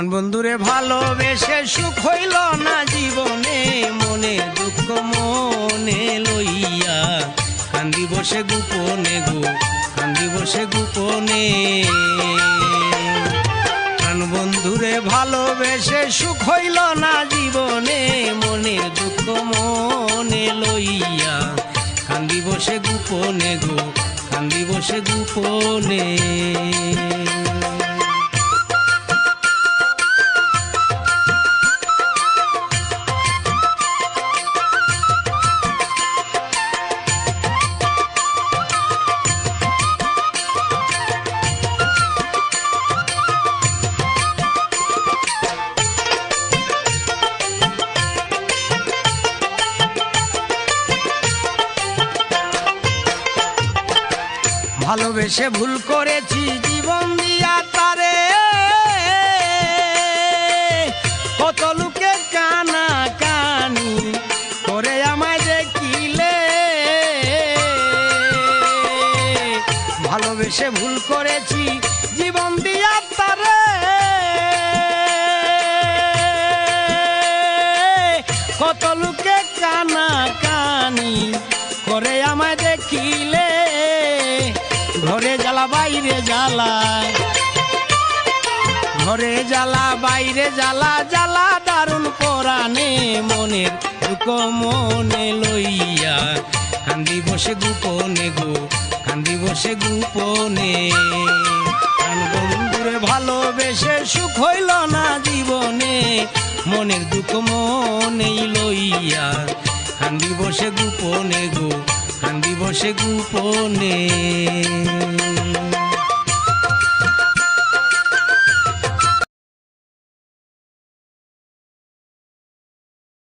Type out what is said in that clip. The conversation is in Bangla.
প্রাণ বন্ধুরে ভালোবেসে সুখ হইল না জীবনে, মনে দুঃখ মনে লইয়া কান্দি বসে গোপনে গো, কান্দি বসে গোপনে। প্রাণ বন্ধুরে ভালোবেসে সুখ হইল না জীবনে, মনে দুঃখ মনে লইয়া কান্দি বসে গোপনে গো, কান্দি বসে গোপনে। ভালোবেসে ভুল করেছি জীবন দিয়া তারে, কত লোকে কানা কানি করে আমায় দেখিলে। ভালোবেসে ভুল করেছি জীবন দিয়া তারে, কত লোকে কানা কানি করে আমায় দেখিলে। ঘরে জ্বালা বাইরে জ্বালা, ঘরে জ্বালা বাইরে জ্বালা, জ্বালা দারুণ পরাণে মনের দুঃখ মনে লইয়া কান্দি বসে গোপনে গো, কান্দি বসে গোপনে। প্রাণ বন্ধুরে ভালোবেসে সুখ হইল না জীবনে, মনের দুঃখ মনেই লইয়া কান্দি বসে গোপনে গো, কান্দি বসে গোপনে।